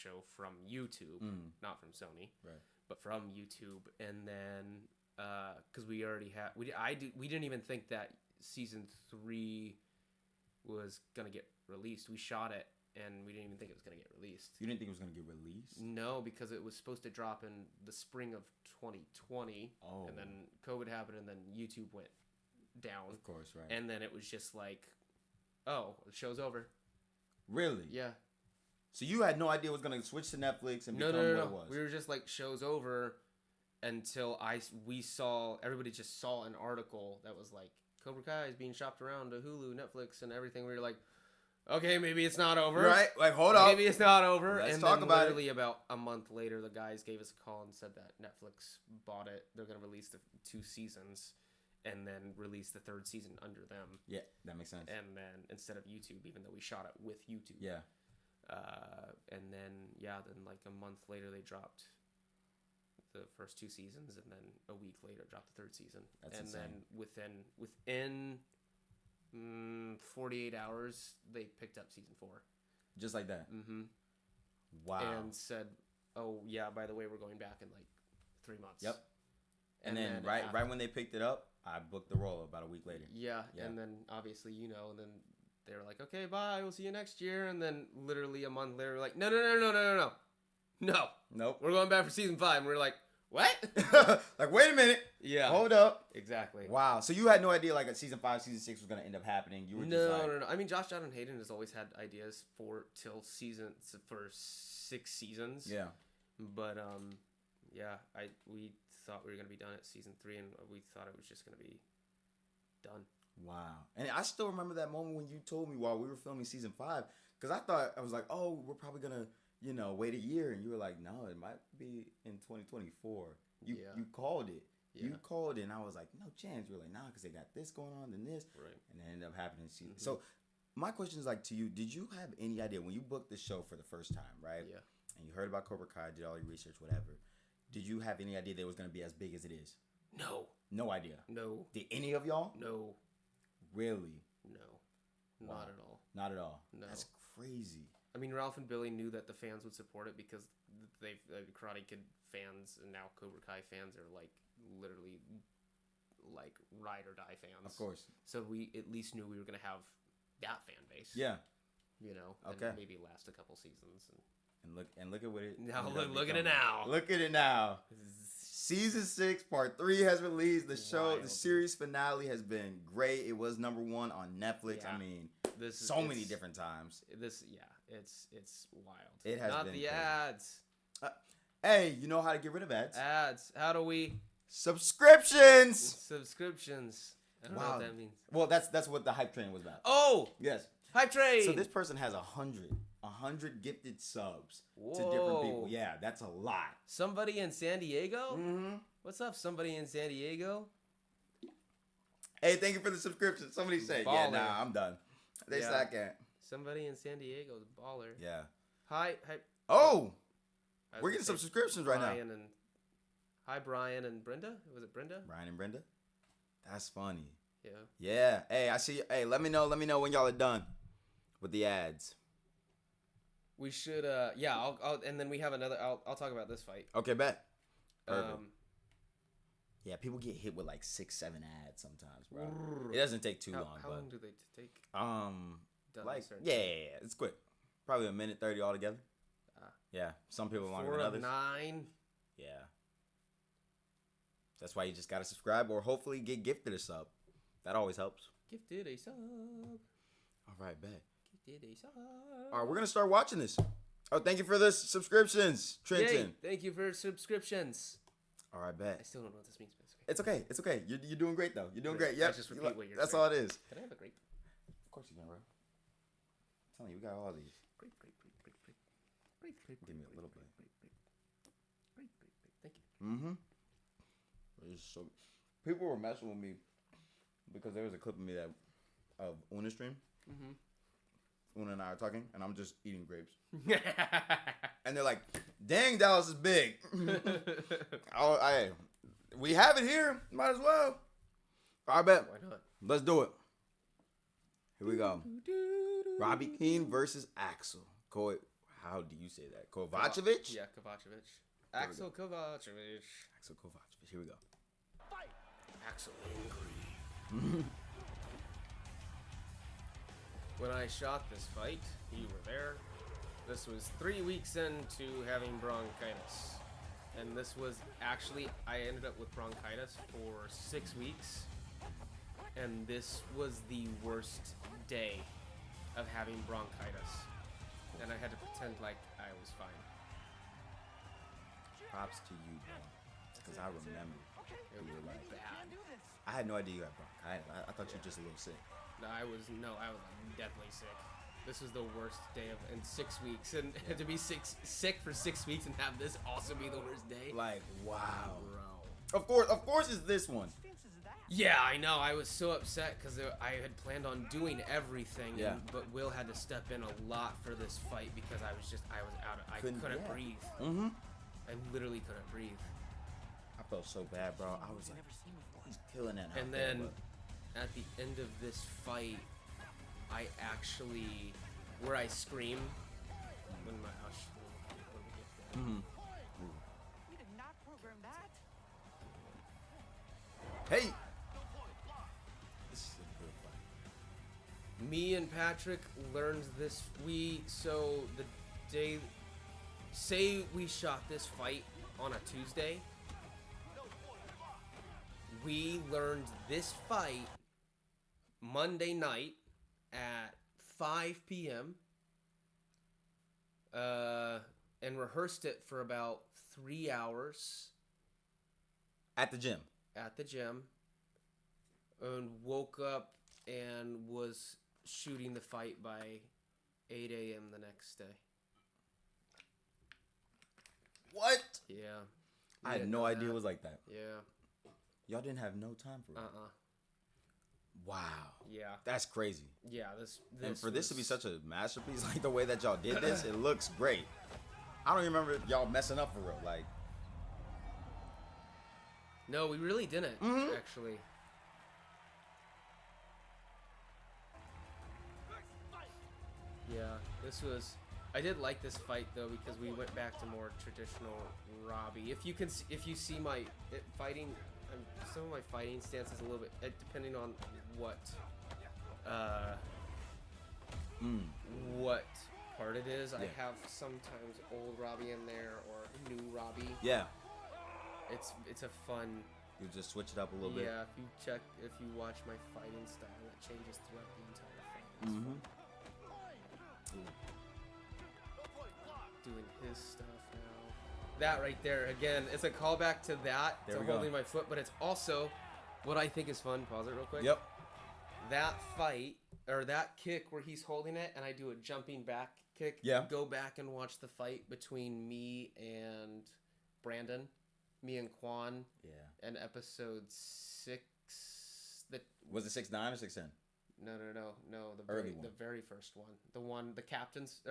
show from YouTube, not from Sony, right? But from YouTube. And then because we already had we didn't even think that season 3 was gonna get released. We shot it and we didn't even think it was gonna get released. You didn't think it was gonna get released? No, because it was supposed to drop in the spring of 2020. Oh. And then COVID happened, and then YouTube went down. Of course, right. And then it was just like, oh, the show's over. Really? Yeah. So you had no idea it was gonna switch to Netflix and become what it was? We were just like, show's over, until everybody just saw an article that was like, Cobra Kai is being shopped around to Hulu, Netflix, and everything. We were like, okay, maybe it's not over. Right? Like, hold up. Maybe it's not over. Let's and talk then about literally about a month later, the guys gave us a call and said that Netflix bought it. They're going to release the 2 seasons and then release the 3rd season under them. Yeah, that makes sense. And then instead of YouTube, even though we shot it with YouTube. Yeah. And then like a month later, they dropped the first 2 seasons, and then a week later dropped the 3rd season. That's and insane. then within 48 hours, they picked up season 4. Just like that? Mm-hmm. Wow. And said, oh, yeah, by the way, we're going back in like 3 months. Yep. And then right when they picked it up, I booked the role about a week later. Yeah, and then obviously, and then they were like, okay, bye, we'll see you next year. And then literally a month later, like, no. Nope. We're going back for season 5. And we're like, what? Like, wait a minute. Yeah. Hold up. Exactly. Wow. So you had no idea like season 5, season 6 was going to end up happening. You were just No. I mean, Josh John Hayden has always had ideas for 6 seasons. Yeah. But we thought we were going to be done at season 3, and we thought it was just going to be done. Wow. And I still remember that moment when you told me while we were filming season 5, because I was like, oh, we're probably going to, wait a year. And you were like, no, it might be in 2024. You called it. Yeah. You called it, and I was like, no chance. You were like, nah, because they got this going on, then this. Right. And it ended up happening in season. So my question is like to you, did you have any idea when you booked the show for the first time, right? Yeah. And you heard about Cobra Kai, did all your research, whatever. Did you have any idea that it was going to be as big as it is? No. No idea? No. Did any of y'all? No. Really? No. Wow. Not at all. Not at all? No. That's crazy. I mean, Ralph and Billy knew that the fans would support it because they've Karate Kid fans and now Cobra Kai fans are like literally like ride or die fans. Of course. So we at least knew we were going to have that fan base. Yeah. Okay. And maybe last a couple seasons. And look at what it. Now look at it now. Look at it now. Season 6, part 3 has released. The show, the series finale has been great. It was number 1 on Netflix. Yeah. I mean, many different times. It's wild. It has not been the crazy. ads. Hey, you know how to get rid of ads? Ads. How do we? Subscriptions. I don't know what that means. Well, that's what the hype train was about. Oh, yes. Hype train. So this person has 100 gifted subs to different people. Yeah, that's a lot. Somebody in San Diego? Mm-hmm. What's up, somebody in San Diego? Hey, thank you for the subscription. Somebody said, Baller. yeah, nah, I'm done. They said I can't. Somebody in San Diego is a baller. Yeah. Hi. Oh, we're getting some subscriptions right now. Hi, Brian and Brenda. Was it Brenda? Brian and Brenda? That's funny. Yeah. Yeah. Hey, I see you. Hey, let me know when y'all are done with the ads. We should, I'll and then we have another, I'll talk about this fight. Okay, bet. Perfect. Yeah, people get hit with like 6, 7 ads sometimes, bro. It doesn't take too long. How long do they take? It's quick. Probably a minute 30 altogether. Yeah, some people longer than others. 9. Yeah. That's why you just gotta subscribe or hopefully get gifted a sub. That always helps. Gifted a sub. All right, bet. Gifted a sub. All right, we're gonna start watching this. Oh, thank you for the subscriptions, Trenton. Yay, thank you for subscriptions. All right, bet. I still don't know what this means, but it's okay. It's okay. You're doing great though. You're doing great. Yeah. Just repeat what you're That's saying. all it is. Can I have a grape? Of course you can, bro. I'm telling you, we got all these. Grape. Give me a little bit. Grape. Thank you. Mm-hmm. So, people were messing with me because there was a clip of me of Una stream. Mm-hmm. Una and I are talking, and I'm just eating grapes. And they're like, "Dang, Dallas is big." We have it here. Might as well. I bet. Why not? Let's do it. Here we go. Robbie Keane versus Axel. Coy, How do you say that? Kovacevic? Yeah, Kovacevic. Axel Kovacevic. Axel Kovacevic. Here we go. Axel angry. When I shot this fight, you were there. This was 3 weeks into having bronchitis. And this was actually, I ended up with bronchitis for 6 weeks. And this was the worst day of having bronchitis. And I had to pretend like I was fine. Props to you, bro. Because I remember It you were like, bad. I had no idea you had bronchitis. I thought you were just a little sick. I was definitely sick. This was the worst day in 6 weeks, and to be sick for 6 weeks and have this also be the worst day. Like, wow, bro. Of course, it's this one. Yeah, I know. I was so upset because I had planned on doing everything, but Will had to step in a lot for this fight because I was out. I couldn't breathe. Mm-hmm. I literally couldn't breathe. I felt so bad, bro. I was like, he's killing that. And then at the end of this fight, I actually, where I scream when my We did not program that. Hey, this is a good fight. Me and Patrick learned this. Say we shot this fight on a Tuesday. We learned this fight Monday night at 5 p.m. And rehearsed it for about 3 hours At the gym. And woke up and was shooting the fight by 8 a.m. the next day. What? Yeah. I had no idea it was like that. Yeah. Y'all didn't have no time for it. Wow. Yeah. That's crazy. Yeah. This And for this to be such a masterpiece, like the way that y'all did this, it looks great. I don't even remember y'all messing up for real. Like, no, we really didn't actually. Yeah, this was. I did like this fight though because we went back to more traditional Robby. If you see my fighting, some of my fighting stance is a little bit depending on what part it is. I have sometimes old Robby in there or new Robby. yeah. It's a fun. You just switch it up a little bit. Yeah, if you watch my fighting style, it changes throughout the entire fight. It's fun. Doing his stuff now. That right there, again, it's a callback to that, There to we go. holding my foot, but it's also what I think is fun. Pause it real quick. Yep. That fight, or that kick where he's holding it and I do a jumping back kick. Yeah. Go back and watch the fight between me and Brandon. Me and Quan. Yeah. And episode 6. Was it 6'9" or 6'10"? No. The very first one. The captains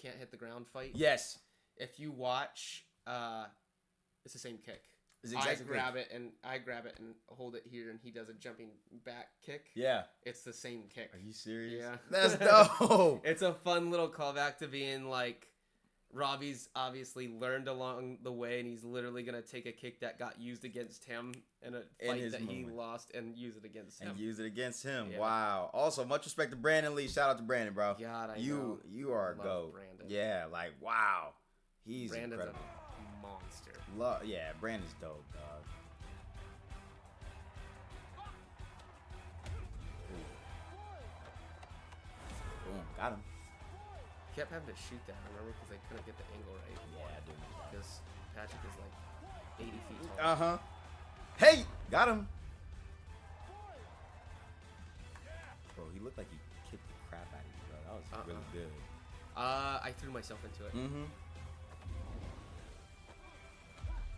can't hit the ground fight. Yes. If you watch, it's the same kick. It's exactly I grab it and hold it here, and he does a jumping back kick. Yeah. It's the same kick. Are you serious? Yeah. That's dope. It's a fun little callback to being like, Robby's obviously learned along the way, and he's literally going to take a kick that got used against him in a fight that he lost and use it against him. Yeah. Wow. Also, much respect to Brandon Lee. Shout out to Brandon, bro. God, I know. You are a goat. Brandon. Yeah, like, wow. He's Brandon's incredible. a monster. Yeah, Brandon's dope, dog. Boom. Got him. Kept having to shoot that, remember, because they couldn't get the angle right. Yeah, I do. Because Patrick is like 80 feet tall. Uh-huh. Hey! Got him. Bro, he looked like he kicked the crap out of you, bro. That was really good. I threw myself into it. Mm-hmm.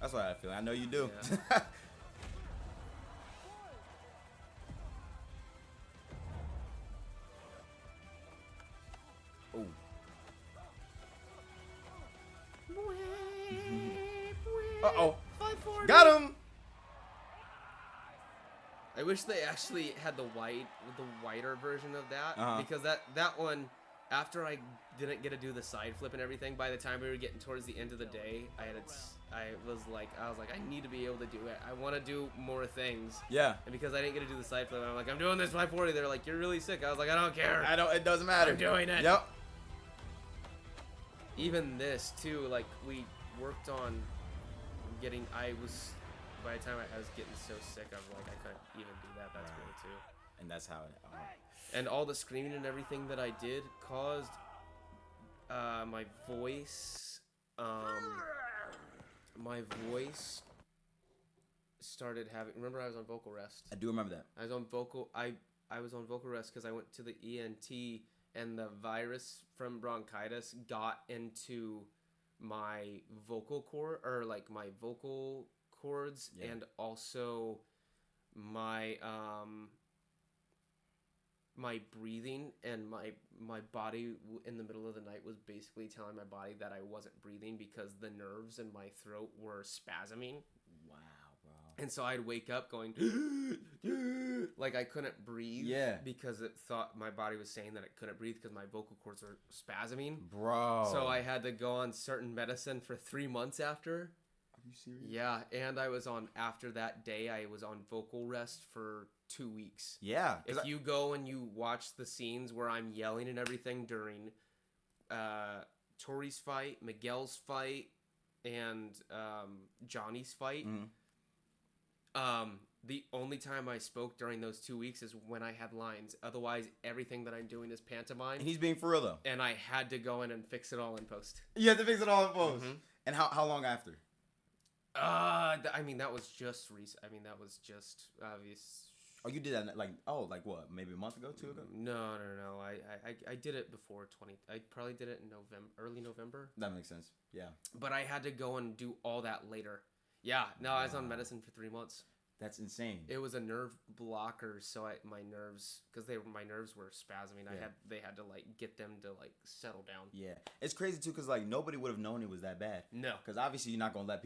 That's what I feel. I know you do. Yeah. Oh. Uh-oh. Got him! I wish they actually had the wider version of that, because that one after I didn't get to do the side flip and everything, by the time we were getting towards the end of the day, I was like, I need to be able to do it. I want to do more things. Yeah. And because I didn't get to do the side flip, I'm like, I'm doing this 540. They're like, you're really sick. I was like, I don't care. It doesn't matter. I'm doing it. Yep. Even this too, like we worked on getting. By the time I was getting so sick, I was like, I couldn't even do that. That's cool too. And that's how it. And all the screaming and everything that I did caused my voice. My voice started having. Remember, I was on vocal rest. I do remember that. I was on vocal. I was on vocal rest because I went to the ENT, and the virus from bronchitis got into my vocal cord, or like my vocal cords, and also my my breathing, and my body in the middle of the night was basically telling my body that I wasn't breathing because the nerves in my throat were spasming. Wow, bro. And so I'd wake up going like I couldn't breathe. Yeah. Because it thought my body was saying that it couldn't breathe because my vocal cords were spasming. Bro. So I had to go on certain medicine for 3 months after. Are you serious? Yeah, and I was on, after that day, I was on vocal rest for 2 weeks. Yeah. If you go and you watch the scenes where I'm yelling and everything during Tori's fight, Miguel's fight, and Johnny's fight, the only time I spoke during those 2 weeks is when I had lines. Otherwise, everything that I'm doing is pantomime. And he's being for real, though. And I had to go in and fix it all in post. You had to fix it all in post. Mm-hmm. And how long after? I mean, that was just recent. I mean, that was just obvious. Oh, you did that like what? Maybe a month ago, 2 ago? No. I did it before 20. I probably did it in November, early November. That makes sense. Yeah. But I had to go and do all that later. Yeah. No, I was on medicine for 3 months. That's insane. It was a nerve blocker, so my nerves, because my nerves were spasming. Yeah. They had to like get them to like settle down. Yeah, it's crazy too, because like nobody would have known it was that bad. No, because obviously you're not gonna let people